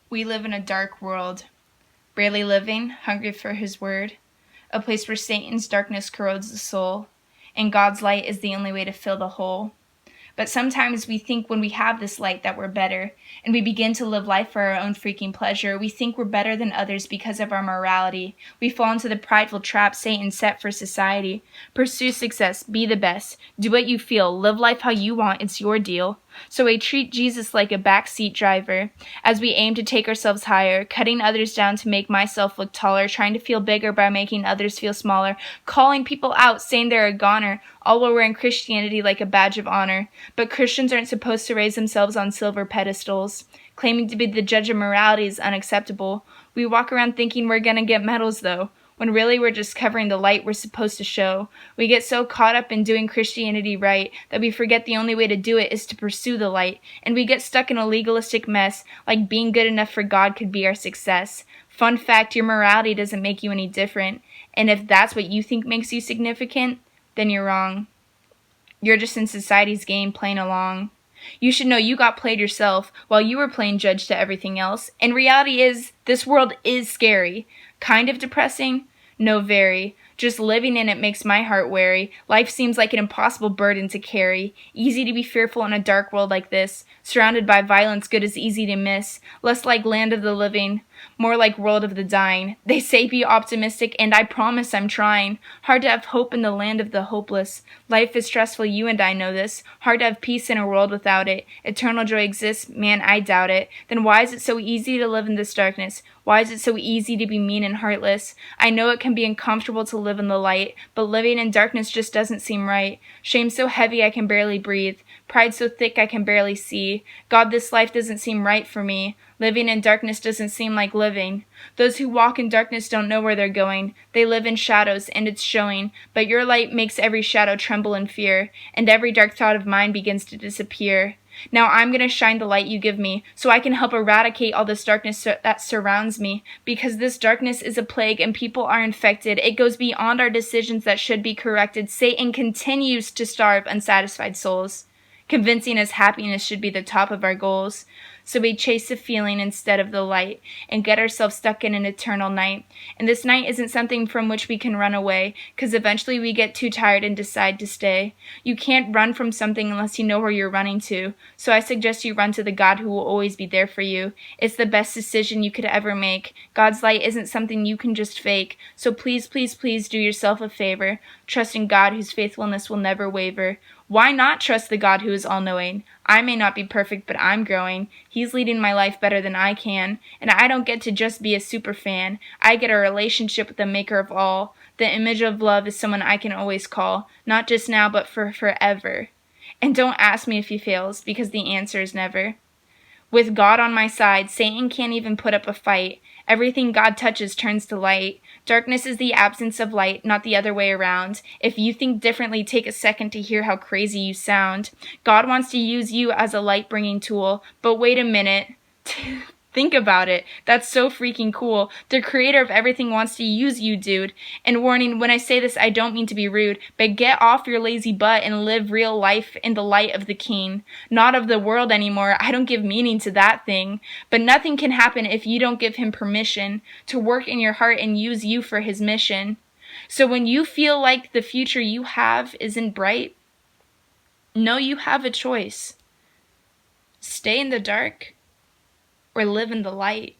We live in a dark world, barely living, hungry for his word, a place where Satan's darkness corrodes the soul, and God's light is the only way to fill the hole. But sometimes we think when we have this light that we're better, and we begin to live life for our own freaking pleasure. We think we're better than others because of our morality. We fall into the prideful trap Satan set for society. Pursue success, be the best, do what you feel, live life how you want, it's your deal. So we treat Jesus like a backseat driver, as we aim to take ourselves higher, cutting others down to make myself look taller, trying to feel bigger by making others feel smaller, calling people out, saying they're a goner, all while wearing Christianity like a badge of honor. But Christians aren't supposed to raise themselves on silver pedestals. Claiming to be the judge of morality is unacceptable. We walk around thinking we're gonna get medals, though, when really we're just covering the light we're supposed to show. We get so caught up in doing Christianity right that we forget the only way to do it is to pursue the light, and we get stuck in a legalistic mess, like being good enough for God could be our success. Fun fact, your morality doesn't make you any different, and if that's what you think makes you significant, then you're wrong. You're just in society's game playing along. You should know you got played yourself while you were playing judge to everything else. And reality is, this world is scary. Kind of depressing? No, very. Just living in it makes my heart wary. Life seems like an impossible burden to carry. Easy to be fearful in a dark world like this. Surrounded by violence, good is easy to miss. Less like land of the living, more like world of the dying. They say be optimistic, and I promise I'm trying. Hard to have hope in the land of the hopeless. Life is stressful, you and I know this. Hard to have peace in a world without it. Eternal joy exists, man, I doubt it. Then why is it so easy to live in this darkness? Why is it so easy to be mean and heartless? I know it can be uncomfortable to live in the light, but living in darkness just doesn't seem right. Shame so heavy I can barely breathe. Pride so thick I can barely see. God, this life doesn't seem right for me. Living in darkness doesn't seem like living. Those who walk in darkness don't know where they're going. They live in shadows, and it's showing. But your light makes every shadow tremble in fear, and every dark thought of mine begins to disappear. Now I'm going to shine the light you give me, so I can help eradicate all this darkness that surrounds me, because this darkness is a plague and people are infected. It goes beyond our decisions that should be corrected. Satan continues to starve unsatisfied souls, convincing us happiness should be the top of our goals. So we chase the feeling instead of the light and get ourselves stuck in an eternal night. And this night isn't something from which we can run away, because eventually we get too tired and decide to stay. You can't run from something unless you know where you're running to. So I suggest you run to the God who will always be there for you. It's the best decision you could ever make. God's light isn't something you can just fake. So please, please, please do yourself a favor. Trust in God whose faithfulness will never waver. Why not trust the God who is all-knowing? I may not be perfect, but I'm growing. He's leading my life better than I can. And I don't get to just be a super fan. I get a relationship with the maker of all. The image of love is someone I can always call. Not just now, but for forever. And don't ask me if he fails, because the answer is never. With God on my side, Satan can't even put up a fight. Everything God touches turns to light. Darkness is the absence of light, not the other way around. If you think differently, take a second to hear how crazy you sound. God wants to use you as a light-bringing tool, but wait a minute. Think about it. That's so freaking cool. The creator of everything wants to use you, dude. And warning, when I say this, I don't mean to be rude, but get off your lazy butt and live real life in the light of the King. Not of the world anymore. I don't give meaning to that thing. But nothing can happen if you don't give him permission to work in your heart and use you for his mission. So when you feel like the future you have isn't bright, know you have a choice. Stay in the dark or live in the light.